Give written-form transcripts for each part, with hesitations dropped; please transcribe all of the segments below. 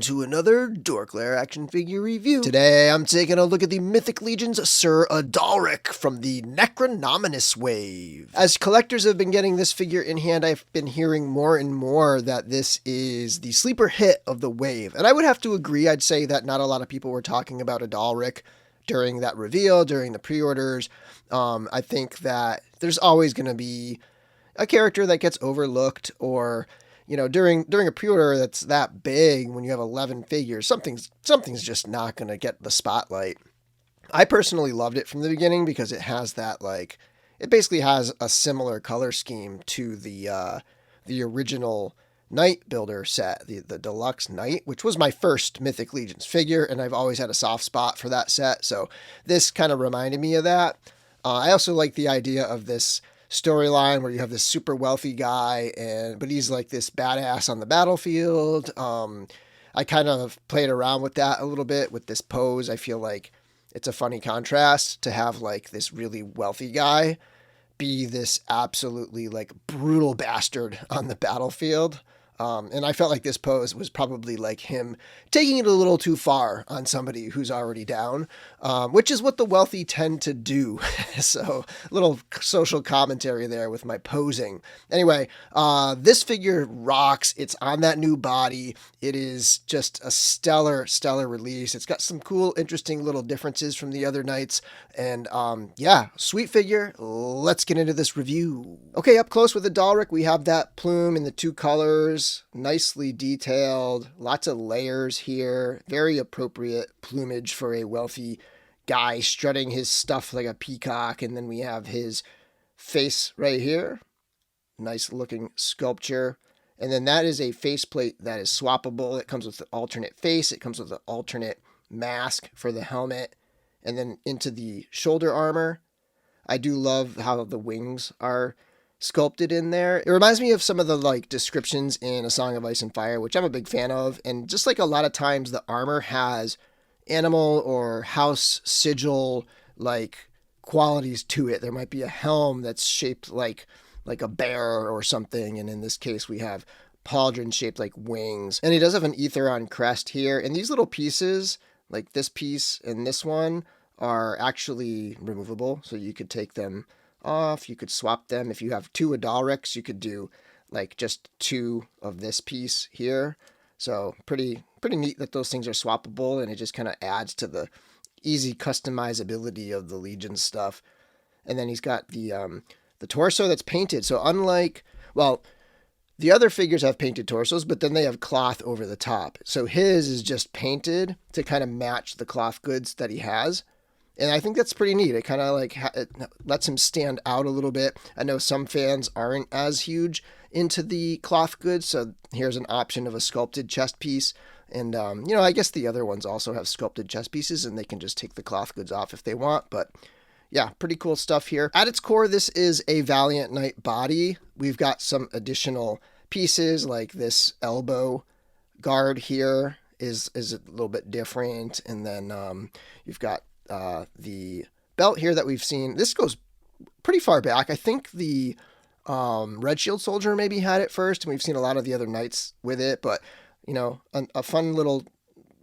welcome to another DorkLair action figure review. Today I'm taking a look at the Mythic Legions Adalric from the Necronominus wave. As collectors have been getting this figure in hand, I've been hearing more and more that this is the sleeper hit of the wave. And I would have to agree. I'd say that not a lot of people were talking about Adalric during that reveal, during the pre-orders. I think that there's always going to be a character that gets overlooked, or during a pre-order that's that big, when you have 11 figures, something's just not going to get the spotlight. I personally loved it from the beginning because it has that, it basically has a similar color scheme to the original Knight builder set, the Deluxe Knight, which was my first Mythic Legions figure, and I've always had a soft spot for that set, so this kind of reminded me of that. I also like the idea of this storyline where you have this super wealthy guy, but he's like this badass on the battlefield. I kind of played around with that a little bit with this pose. I feel like it's a funny contrast to have like this really wealthy guy be this absolutely like brutal bastard on the battlefield. And I felt like this pose was probably like him taking it a little too far on somebody who's already down, which is what the wealthy tend to do. So a little social commentary there with my posing. Anyway, this figure rocks. It's on that new body. It is just a stellar release. It's got some cool, interesting little differences from the other Knights. And yeah, sweet figure. Let's get into this review. Okay, up close with Adalric, we have that plume in the two colors. Nicely detailed, lots of layers here, very appropriate plumage for a wealthy guy strutting his stuff like a peacock. And then we have his face right here, nice looking sculpture. And then that is a faceplate that is swappable. It comes with the alternate face, it comes with the alternate mask for the helmet, and then into the shoulder armor. I do love how the wings are sculpted in there. It reminds me of some of the descriptions in A Song of Ice and Fire, which I'm a big fan of. And just like a lot of times the armor has animal or house sigil qualities to it. There might be a helm that's shaped like a bear or something. And in this case, we have pauldron shaped like wings. And he does have an Aetheron crest here. And these little pieces, like this piece and this one, are actually removable. So you could take them off, you could swap them. If you have two Adalrics, you could do just two of this piece here. So pretty neat that those things are swappable, and it just kind of adds to the easy customizability of the Legion stuff. And then he's got the torso that's painted. So unlike, well, the other figures have painted torsos, but then they have cloth over the top. So his is just painted to kind of match the cloth goods that he has. And I think that's pretty neat. It kind of it lets him stand out a little bit. I know some fans aren't as huge into the cloth goods, so here's an option of a sculpted chest piece. And, I guess the other ones also have sculpted chest pieces, and they can just take the cloth goods off if they want. But yeah, pretty cool stuff here. At its core, this is a Valiant Knight body. We've got some additional pieces, like this elbow guard here is a little bit different. And then you've got the belt here that we've seen. This goes pretty far back. I think the Red Shield Soldier maybe had it first, and we've seen a lot of the other Knights with it, but a fun little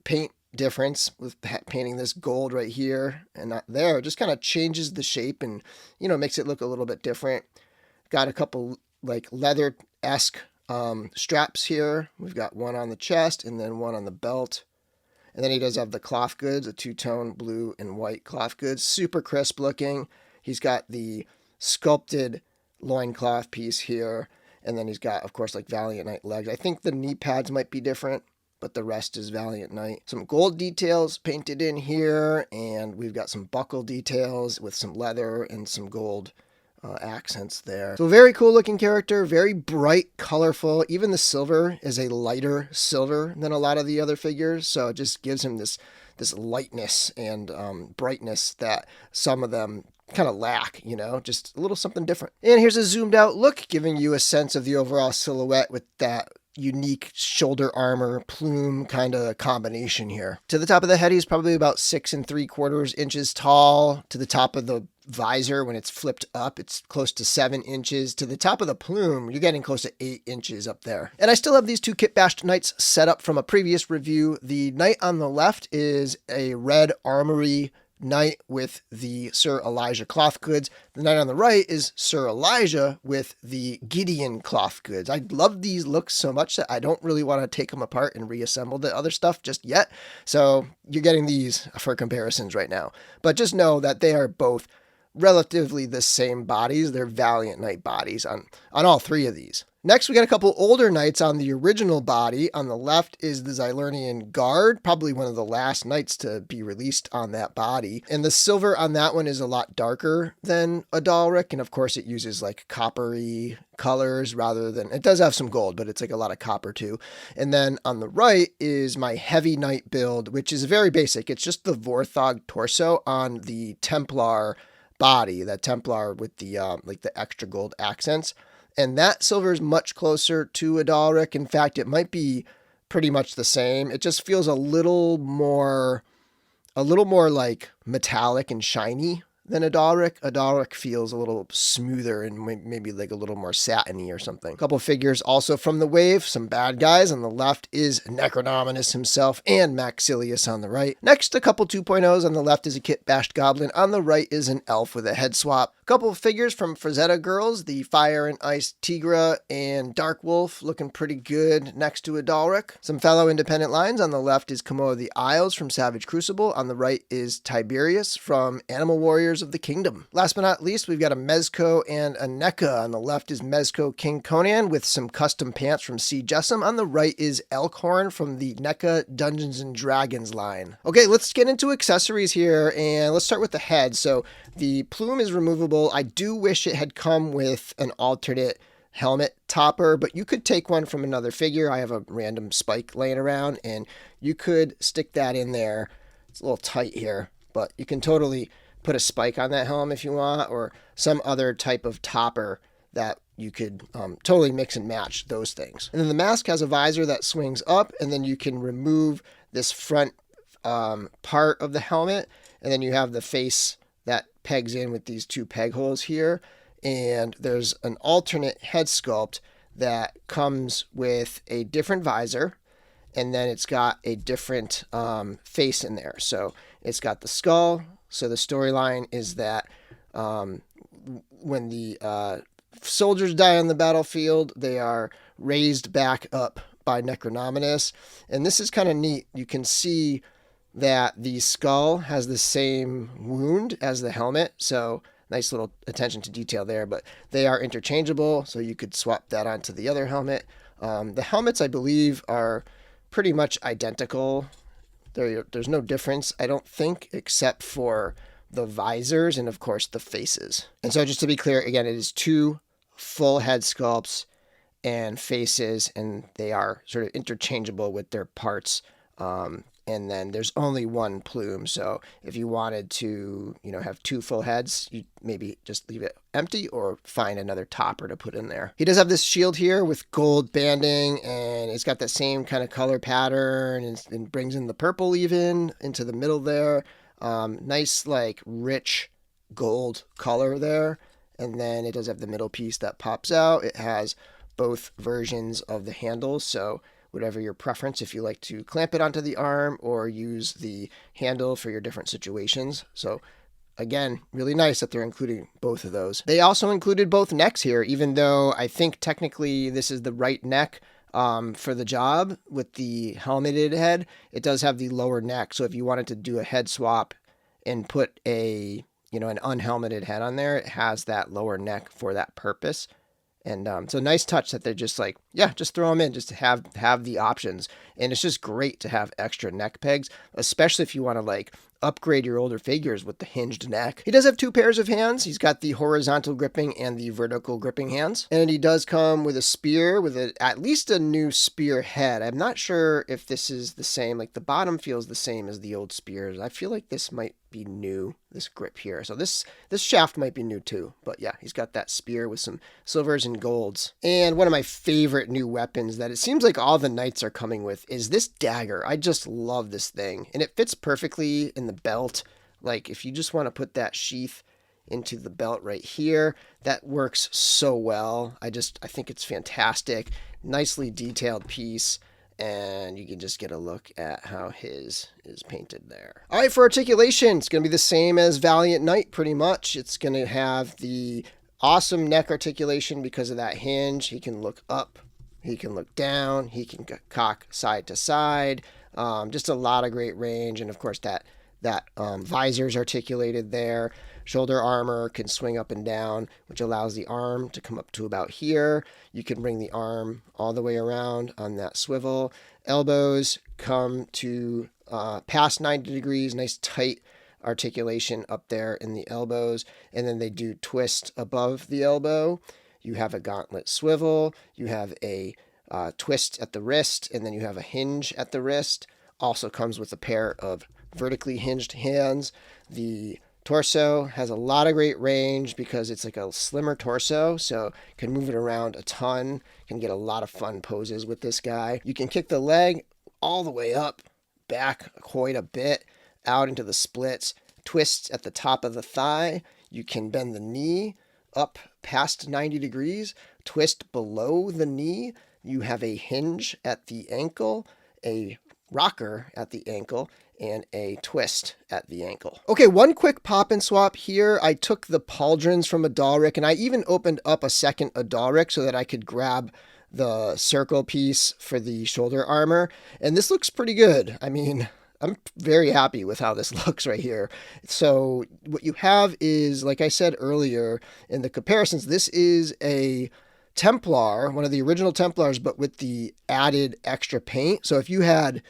paint difference with painting this gold right here and not there. It just kind of changes the shape and makes it look a little bit different. Got a couple leather-esque straps here. We've got one on the chest and then one on the belt. And then he does have the cloth goods, a two-tone blue and white cloth goods. Super crisp looking. He's got the sculpted loincloth piece here. And then he's got, of course, Valiant Knight legs. I think the knee pads might be different, but the rest is Valiant Knight. Some gold details painted in here. And we've got some buckle details with some leather and some gold accents there. So very cool looking character, very bright, colorful. Even the silver is a lighter silver than a lot of the other figures, so it just gives him this lightness and brightness that some of them kind of lack, just a little something different. And here's a zoomed out look, giving you a sense of the overall silhouette with that unique shoulder armor plume kind of combination here. To the top of the head, he's probably about 6 3/4 inches tall. To the top of the visor, when it's flipped up, it's close to 7 inches. To the top of the plume, you're getting close to 8 inches up there. And I still have these two kit bashed knights set up from a previous review. The knight on the left is a red armory knight with the Sir Elijah cloth goods. The knight on the right is Sir Elijah with the Gideon cloth goods. I love these looks so much that I don't really want to take them apart and reassemble the other stuff just yet. So you're getting these for comparisons right now. But just know that they are both relatively the same bodies. They're Valiant Knight bodies on all three of these. Next, we got a couple older knights on the original body. On the left is the Xylernian Guard, probably one of the last knights to be released on that body. And the silver on that one is a lot darker than Adalric. And of course, it uses like coppery colors rather than, it does have some gold, but it's like a lot of copper too. And then on the right is my heavy knight build, which is very basic. It's just the Vorthog torso on the Templar body, that Templar with the like the extra gold accents. And that silver is much closer to Adalric. In fact, it might be pretty much the same. It just feels a little more like metallic and shiny than Adalric. Adalric feels a little smoother and maybe like a little more satiny or something. A couple figures also from the wave, some bad guys. On the left is Necronominus himself and Maxilius on the right. Next, a couple 2.0s. On the left is a kit bashed goblin. On the right is an elf with a head swap. A couple of figures from Frazetta Girls, the Fire and Ice Tigra and Dark Wolf, looking pretty good next to Adalric. Some fellow independent lines. On the left is Komoa of the Isles from Savage Crucible. On the right is Tiberius from Animal Warriors of the Kingdom. Last but not least, we've got a Mezco and a NECA. On the left is Mezco King Conan with some custom pants from C. Jessam. On the right is Elkhorn from the NECA Dungeons and Dragons line. Okay, let's get into accessories here, and let's start with the head. So the plume is removable. I do wish it had come with an alternate helmet topper, but you could take one from another figure. I have a random spike laying around, and you could stick that in there. It's a little tight here, but you can totally put a spike on that helm if you want, or some other type of topper that you could totally mix and match those things. And then the mask has a visor that swings up, and then you can remove this front part of the helmet, and then you have the face that pegs in with these two peg holes here. And there's an alternate head sculpt that comes with a different visor, and then it's got a different face in there. So it's got the skull. So the storyline is that when the soldiers die on the battlefield, they are raised back up by Necronominus. And this is kind of neat. You can see that the skull has the same wound as the helmet. So nice little attention to detail there, but they are interchangeable. So you could swap that onto the other helmet. The helmets, I believe, are pretty much identical. There's no difference, I don't think, except for the visors and, of course, the faces. And so just to be clear, again, it is two full head sculpts and faces, and they are sort of interchangeable with their parts. And then there's only one plume. So if you wanted to, have two full heads, you maybe just leave it empty or find another topper to put in there. He does have this shield here with gold banding, and it's got that same kind of color pattern, and brings in the purple even into the middle there. Nice, like, rich gold color there. And then it does have the middle piece that pops out. It has both versions of the handles. So whatever your preference, if you like to clamp it onto the arm or use the handle for your different situations. So again, really nice that they're including both of those. They also included both necks here, even though I think technically this is the right neck for the job with the helmeted head. It does have the lower neck. So if you wanted to do a head swap and put an unhelmeted head on there, it has that lower neck for that purpose. And so nice touch that they're just like, yeah, just throw them in, just to have the options. And it's just great to have extra neck pegs, especially if you want to like upgrade your older figures with the hinged neck. He does have two pairs of hands. He's got the horizontal gripping and the vertical gripping hands. And he does come with a spear, with at least a new spear head. I'm not sure if this is the same. Like the bottom feels the same as the old spears. I feel like this might be new, this grip here. So this shaft might be new too. But yeah, he's got that spear with some silvers and golds. And one of my favorite new weapons that it seems like all the knights are coming with is this dagger. I just love this thing, and it fits perfectly in the belt. Like if you just want to put that sheath into the belt right here, that works so well. I think it's fantastic. Nicely detailed piece. And you can just get a look at how his is painted there. All right, for articulation, it's going to be the same as Valiant Knight pretty much. It's going to have the awesome neck articulation because of that hinge. He can look up, he can look down, he can cock side to side. Just a lot of great range. And of course that visor's articulated there. Shoulder armor can swing up and down, which allows the arm to come up to about here. You can bring the arm all the way around on that swivel. Elbows come to past 90 degrees, nice tight articulation up there in the elbows. And then they do twist above the elbow. You have a gauntlet swivel. You have a twist at the wrist, and then you have a hinge at the wrist. Also comes with a pair of vertically hinged hands. The torso has a lot of great range because it's like a slimmer torso, so you can move it around a ton. Can get a lot of fun poses with this guy. You can kick the leg all the way up, back quite a bit, out into the splits, twists at the top of the thigh. You can bend the knee up past 90 degrees, twist below the knee. You have a hinge at the ankle, a rocker at the ankle, and a twist at the ankle. Okay, one quick pop and swap here. I took the pauldrons from Adalric, and I even opened up a second Adalric so that I could grab the circle piece for the shoulder armor. And this looks pretty good. I mean, I'm very happy with how this looks right here. So what you have is, like I said earlier in the comparisons, this is a Templar, one of the original Templars, but with the added extra paint. So if you had,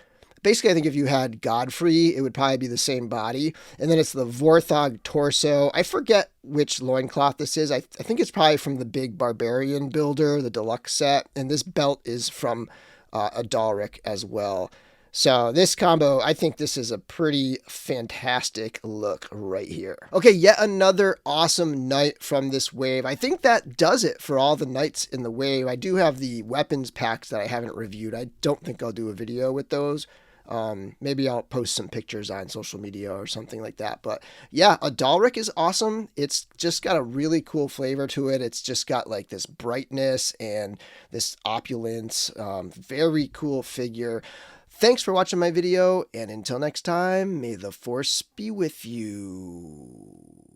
basically I think if you had Godfrey, it would probably be the same body. And then it's the Vorthog torso. I forget which loincloth this is. I think it's probably from the big Barbarian builder, the deluxe set. And this belt is from Adalric as well. So this combo, I think this is a pretty fantastic look right here. Okay, yet another awesome knight from this wave. I think that does it for all the knights in the wave. I do have the weapons packs that I haven't reviewed. I don't think I'll do a video with those. Maybe I'll post some pictures on social media or something like that. But yeah, Adalric is awesome. It's just got a really cool flavor to it. It's just got like this brightness and this opulence. Very cool figure. Thanks for watching my video, and until next time, may the Force be with you.